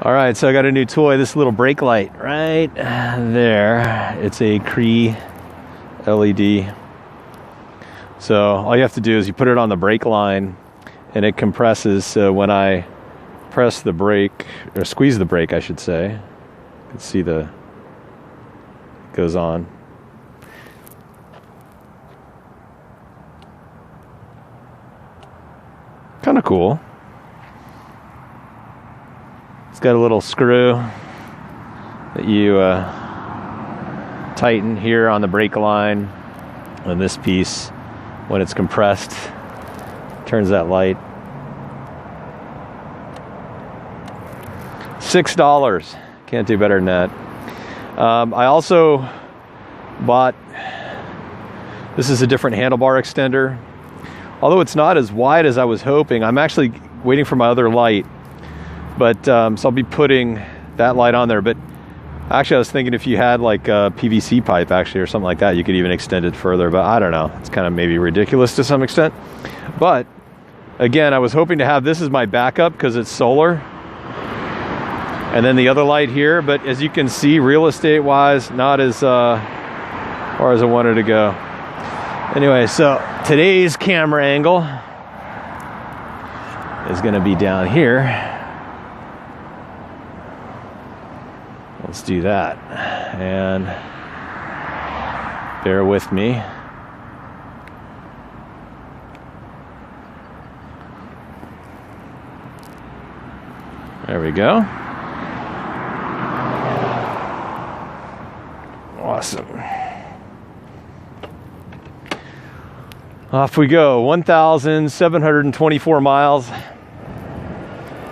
All right, so I got a new toy, this little brake light right there. It's a Cree LED. So all you have to do is you put it on the brake line and it compresses. So when I press the brake, or squeeze the brake, I should say, you can see it goes on. Kind of cool. It's got a little screw that you tighten here on the brake line, and this piece, when it's compressed, turns that light. $6. Can't do better than that. I also bought, this is a different handlebar extender. Although it's not as wide as I was hoping, I'm actually waiting for my other light. But so I'll be putting that light on there. But actually I was thinking if you had like a PVC pipe actually or something like that, you could even extend it further. But I don't know. It's kind of maybe ridiculous to some extent. But again, I was hoping to have this as my backup because it's solar. And then the other light here. But as you can see, real estate wise, not as far as I wanted to go. Anyway, so today's camera angle is going to be down here. Let's do that, and bear with me. There we go. Awesome. Off we go. 1,724 miles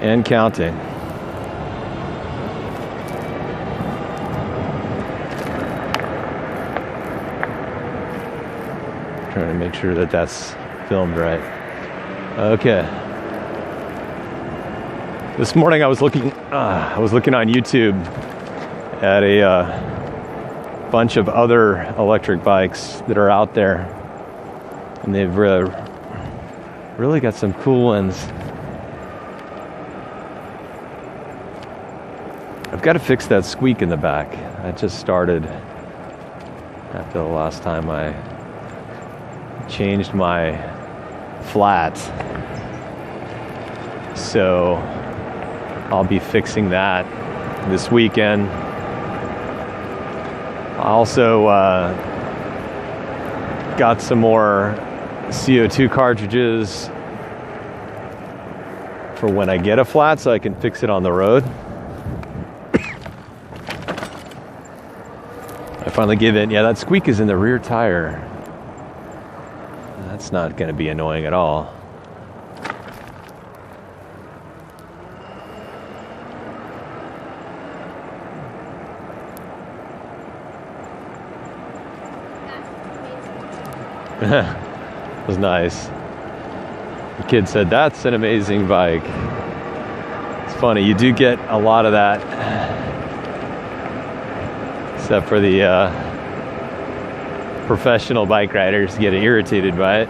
and counting. Trying to make sure that that's filmed right. Okay. This morning I was looking on YouTube at a bunch of other electric bikes that are out there, and they've really got some cool ones. I've got to fix that squeak in the back. That just started after the last time I changed my flat, so I'll be fixing that this weekend. I also got some more CO2 cartridges for when I get a flat so I can fix it on the road. I finally give in. Yeah, that squeak is in the rear tire. That's not going to be annoying at all. It was nice. The kid said, "That's an amazing bike." It's funny, you do get a lot of that, except for the professional bike riders get irritated by it.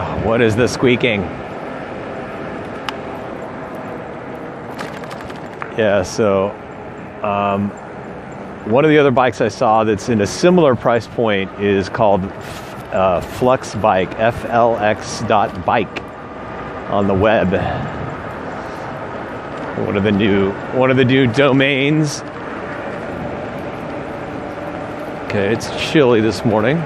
Oh, what is the squeaking? Yeah, so one of the other bikes I saw that's in a similar price point is called Flux Bike, flx.bike on the web. One of the new domains. Okay, it's chilly this morning.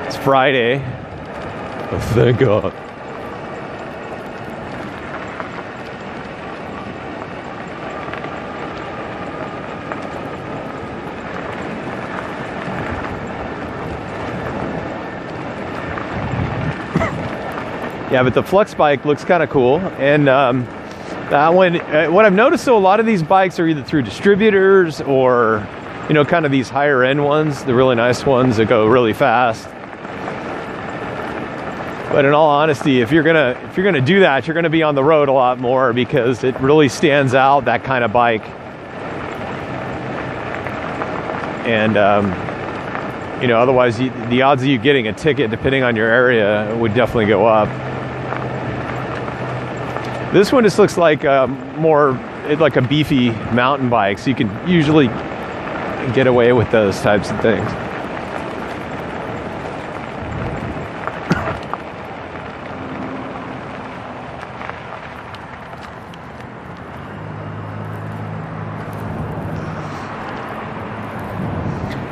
It's Friday. Oh, thank God. Yeah, but the Flux bike looks kind of cool, and that one. What I've noticed, so a lot of these bikes are either through distributors or, you know, kind of these higher end ones, the really nice ones that go really fast. But in all honesty, if you're gonna do that, you're gonna be on the road a lot more because it really stands out, that kind of bike. And You know, otherwise the odds of you getting a ticket, depending on your area, would definitely go up. This one just looks like like a beefy mountain bike, so you can usually get away with those types of things.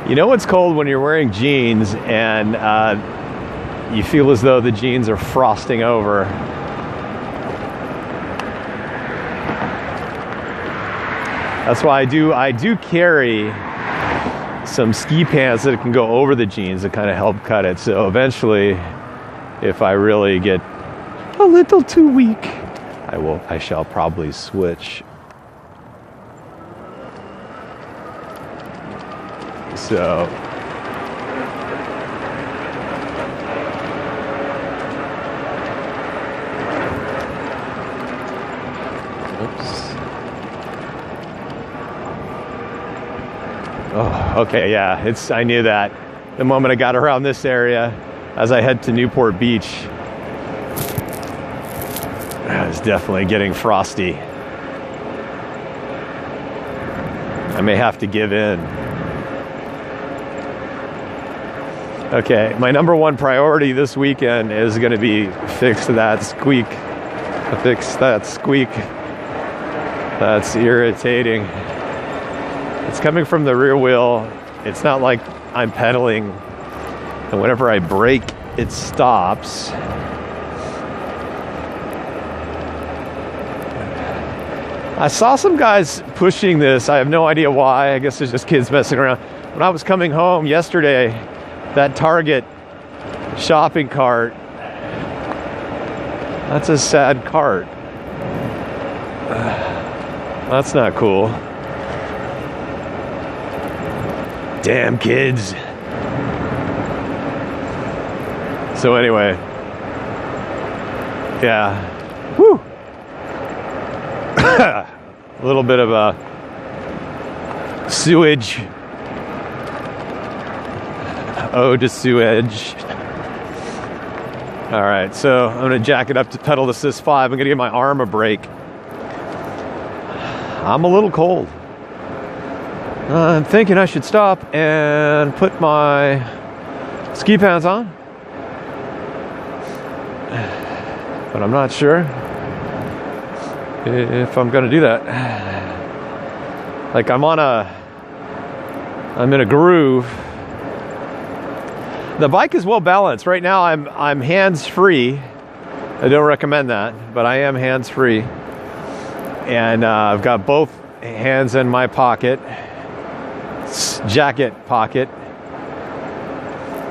You know what's cold when you're wearing jeans and you feel as though the jeans are frosting over. That's why I do carry some ski pants that can go over the jeans to kind of help cut it. So eventually, if I really get a little too weak, I shall probably switch. So oops. Oh, okay, yeah, I knew that. The moment I got around this area, as I head to Newport Beach, it's definitely getting frosty. I may have to give in. Okay, my number one priority this weekend is going to be fix that squeak. Fix that squeak. That's irritating. It's coming from the rear wheel. It's not like I'm pedaling, and whenever I brake, it stops. I saw some guys pushing this. I have no idea why. I guess it's just kids messing around. When I was coming home yesterday, that Target shopping cart, that's a sad cart. That's not cool. Damn kids. So anyway, yeah. Woo. A little bit of a sewage. Ode to sewage. All right, so I'm gonna jack it up to pedal assist 5. I'm gonna give my arm a break. I'm a little cold. I'm thinking I should stop and put my ski pants on, but I'm not sure if I'm gonna do that. Like I'm in a groove. The bike is well balanced. Right now I'm hands-free. I don't recommend that, but I am hands-free. And I've got both hands in my pocket, jacket pocket.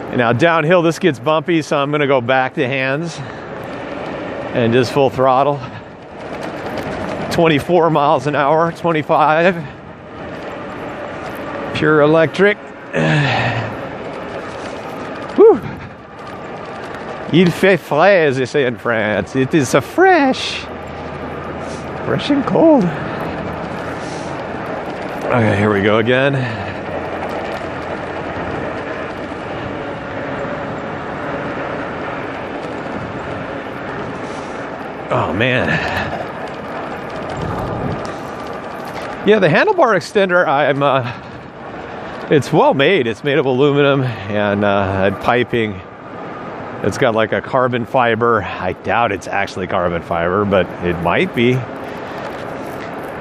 And now downhill this gets bumpy, so I'm gonna go back to hands and just full throttle. 24 miles an hour, 25. Pure electric. Whew. Il fait frais, as they say in France. It is a fresh and cold. Okay, here we go again. Oh man. Yeah, the handlebar extender, it's well made. It's made of aluminum and piping. It's got like a carbon fiber. I doubt it's actually carbon fiber, but it might be.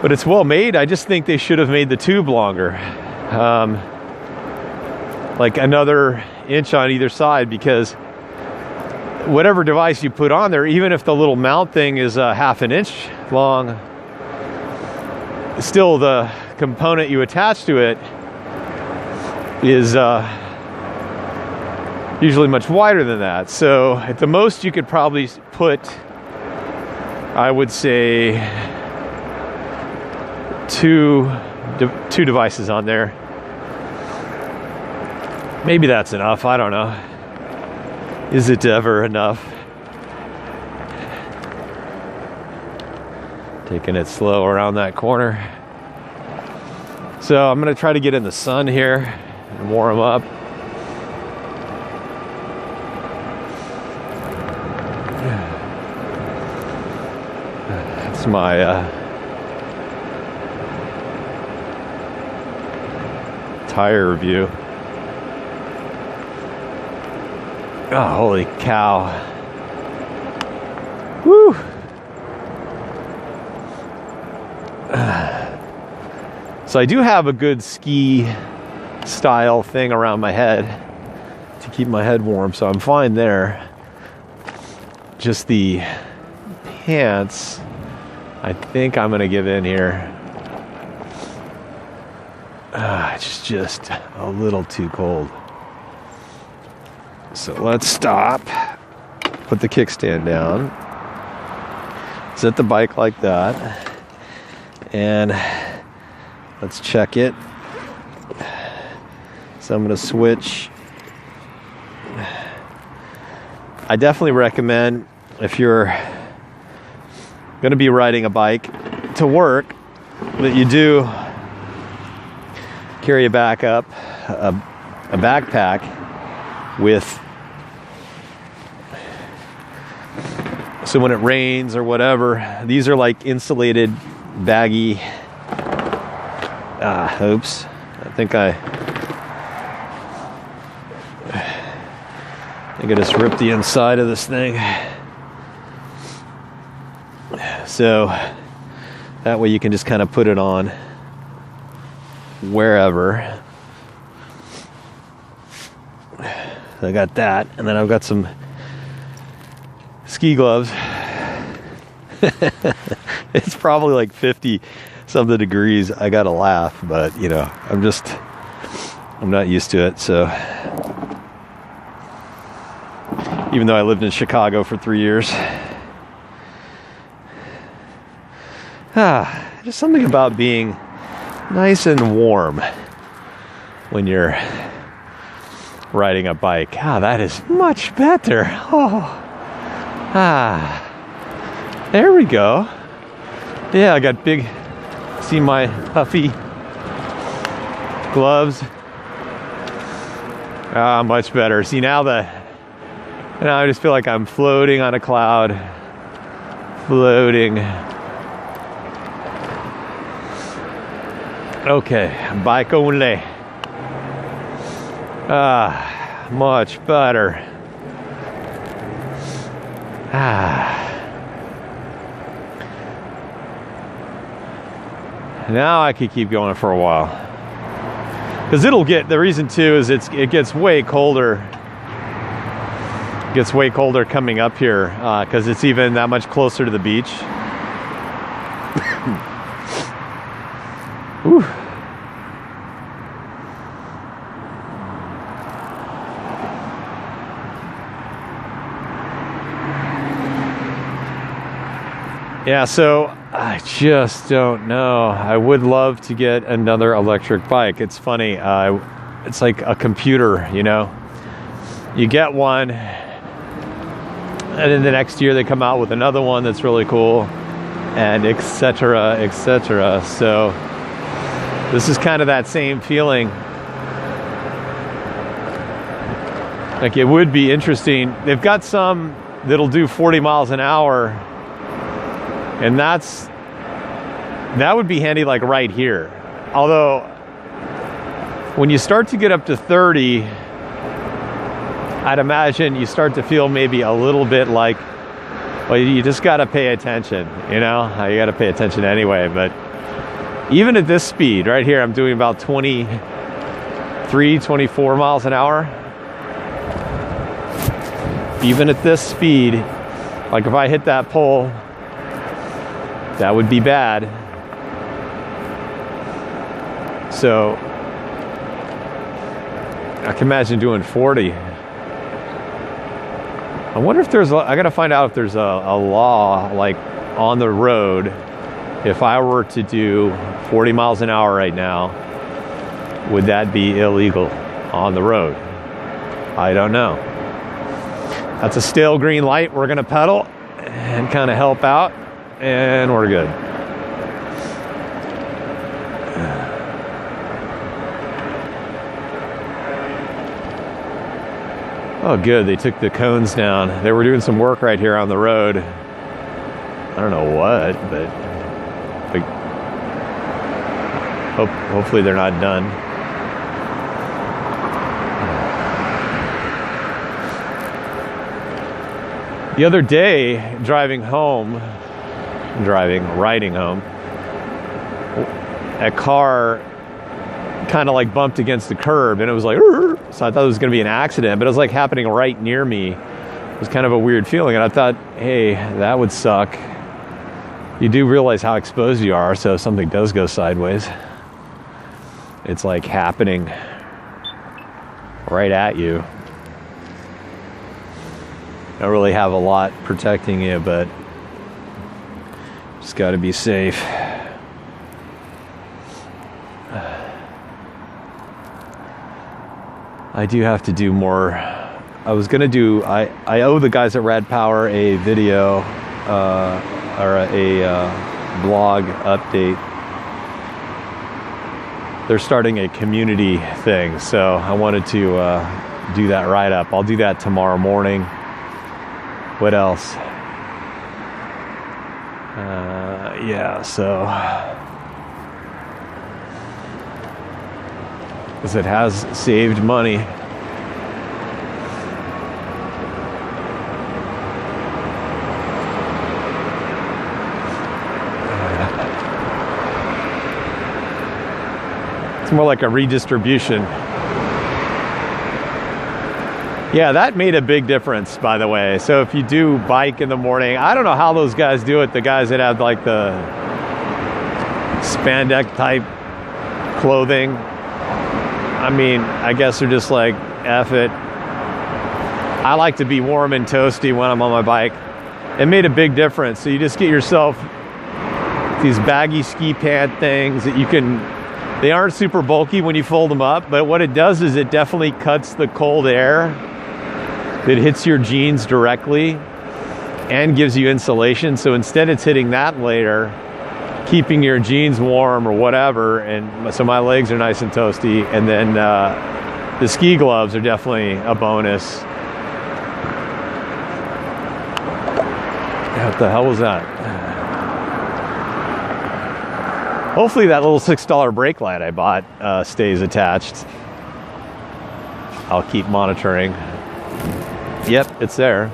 But it's well made. I just think they should have made the tube longer. Like another inch on either side, because whatever device you put on there, even if the little mount thing is half an inch long, still the component you attach to it is usually much wider than that. So at the most you could probably put, I would say, two devices on there. Maybe that's enough. I don't know. Is it ever enough? Taking it slow around that corner. So I'm gonna try to get in the sun here and warm up. Here's my tire review. Oh, holy cow. Woo! So I do have a good ski style thing around my head to keep my head warm, so I'm fine there. Just the pants, I think I'm gonna give in here. It's just a little too cold. So let's stop, put the kickstand down, set the bike like that, and let's check it. So I'm going to switch. I definitely recommend, if you're going to be riding a bike to work, that you do carry a backpack with, so when it rains or whatever, these are like insulated baggy, oops, I think I just ripped the inside of this thing. So that way you can just kind of put it on wherever. I got that, and then I've got some ski gloves. It's probably like 50 something degrees. I gotta laugh, but you know, I'm not used to it. So even though I lived in Chicago for 3 years, just something about being nice and warm when you're riding a bike. That is much better. There we go. Yeah, I got big, see my puffy gloves. Much better. See, now I just feel like I'm floating on a cloud. Floating. Okay, bike only. Much better. Now I could keep going for a while. Because the reason too is it gets way colder. It gets way colder coming up here because it's even that much closer to the beach. Whew. Yeah, so I just don't know. I would love to get another electric bike. It's funny. It's like a computer, you know. You get one, and then the next year they come out with another one that's really cool, and etc., etc. So this is kind of that same feeling. Like, it would be interesting. They've got some that'll do 40 miles an hour. And that would be handy, like right here. Although, when you start to get up to 30, I'd imagine you start to feel maybe a little bit like, well, you just got to pay attention, you know? You got to pay attention anyway. But even at this speed, right here, I'm doing about 23, 24 miles an hour. Even at this speed, like if I hit that pole, that would be bad. So I can imagine doing 40. I wonder if I gotta find out if there's a law, like on the road, if I were to do 40 miles an hour right now, would that be illegal on the road? I don't know. That's a still green light. We're gonna pedal and kind of help out. And we're good. Oh, good. They took the cones down. They were doing some work right here on the road. I don't know what, but hopefully they're not done. The other day, riding home, a car kind of like bumped against the curb, and it was like, so I thought it was going to be an accident, but it was like happening right near me. It was kind of a weird feeling, and I thought, hey, that would suck. You do realize how exposed you are, so if something does go sideways, it's like happening right at you. Don't really have a lot protecting you, but just got to be safe. I do have to do more. I was gonna do. I owe the guys at Rad Power a video or a blog update. They're starting a community thing, so I wanted to do that write up. I'll do that tomorrow morning. What else? Yeah, so because it has saved money. It's more like a redistribution. Yeah, that made a big difference, by the way. So if you do bike in the morning, I don't know how those guys do it, the guys that have like the spandex type clothing. I mean, I guess they're just like, F it. I like to be warm and toasty when I'm on my bike. It made a big difference. So you just get yourself these baggy ski pant things that you can, they aren't super bulky when you fold them up, but what it does is it definitely cuts the cold air that hits your jeans directly and gives you insulation. So instead it's hitting that layer, keeping your jeans warm or whatever, and so my legs are nice and toasty. And then the ski gloves are definitely a bonus. What the hell was that? Hopefully that little $6 brake light I bought stays attached. I'll keep monitoring. Yep, it's there.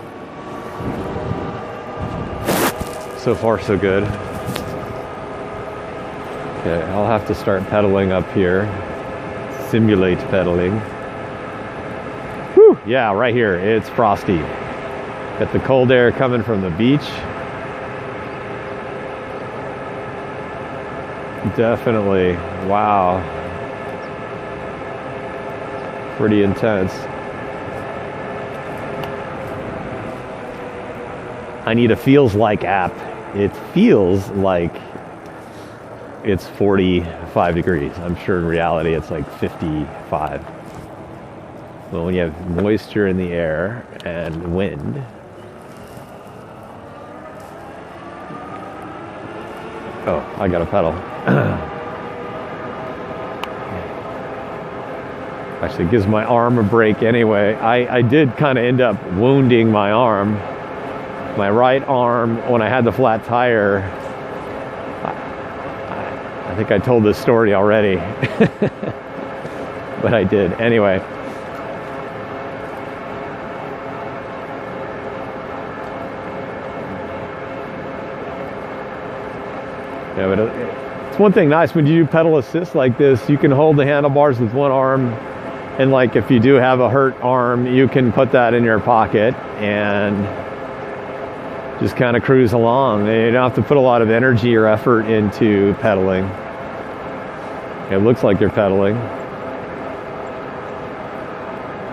So far, so good. Okay, I'll have to start pedaling up here. Simulate pedaling. Whew, yeah, right here. It's frosty. Got the cold air coming from the beach. Definitely. Wow. Pretty intense. I need a feels like app. It feels like it's 45 degrees. I'm sure in reality it's like 55. Well, when you have moisture in the air and wind, oh, I got a pedal. Actually, it gives my arm a break anyway. I did kind of end up wounding my arm. My right arm, when I had the flat tire, I think I told this story already, but I did. Anyway. Yeah, but it's one thing nice when you do pedal assist like this, you can hold the handlebars with one arm, and like if you do have a hurt arm, you can put that in your pocket and just kind of cruise along. You don't have to put a lot of energy or effort into pedaling. It looks like you're pedaling.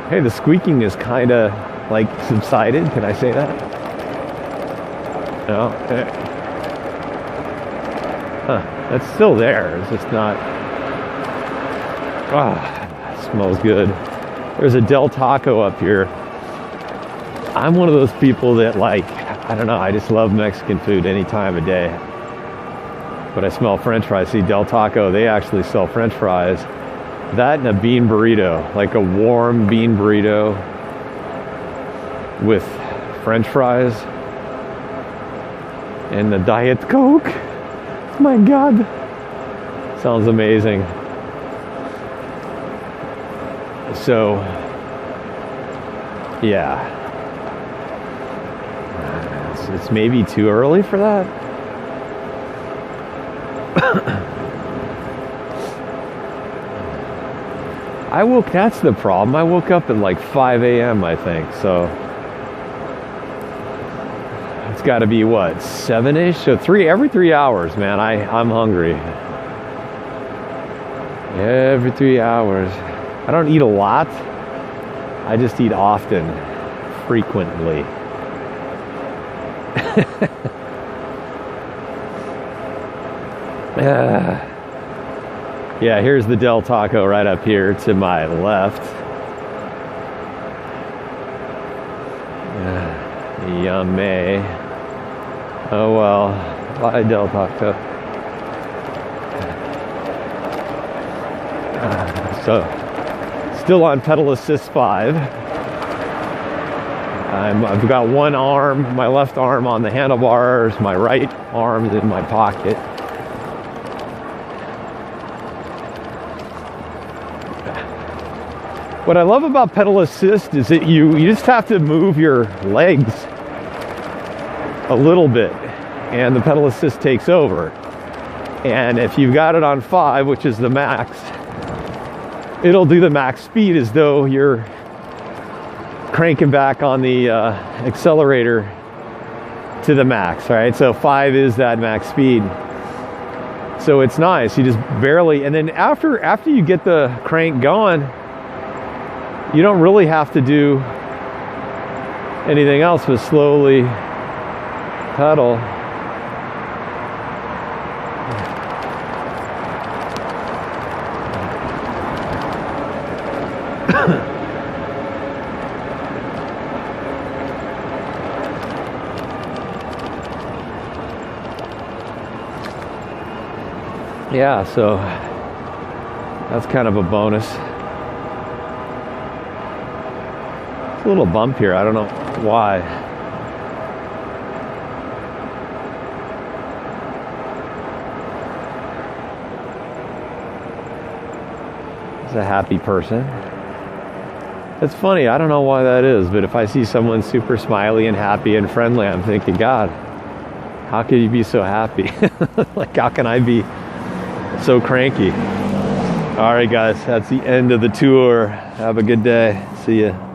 Hey, the squeaking is kind of like subsided. Can I say that? No. That's still there. It's just not. Ah, it smells good. There's a Del Taco up here. I'm one of those people that like, I don't know, I just love Mexican food any time of day. But I smell French fries. See, Del Taco, they actually sell French fries. That and a bean burrito, like a warm bean burrito with French fries. And the Diet Coke. My God. Sounds amazing. So, yeah. It's maybe too early for that. That's the problem. I woke up at like 5 a.m. I think, so it's got to be what, 7-ish? So every 3 hours, man. I'm hungry. Every 3 hours. I don't eat a lot. I just eat often, frequently. Yeah, here's the Del Taco right up here to my left. Yummy. Oh well, bye Del Taco. So, still on pedal assist 5. I've got one arm, my left arm on the handlebars, my right arm is in my pocket. What I love about pedal assist is that you just have to move your legs a little bit and the pedal assist takes over. And if you've got it on 5, which is the max, it'll do the max speed as though you're cranking back on the accelerator to the max, right? So 5 is that max speed. So it's nice. You just barely, and then after you get the crank going, you don't really have to do anything else but slowly pedal. Yeah, so that's kind of a bonus. It's a little bump here, I don't know why. It's a happy person. It's funny, I don't know why that is, but if I see someone super smiley and happy and friendly, I'm thinking, God, how can you be so happy? Like, how can I be so cranky? All right, guys, that's the end of the tour. Have a good day. See ya.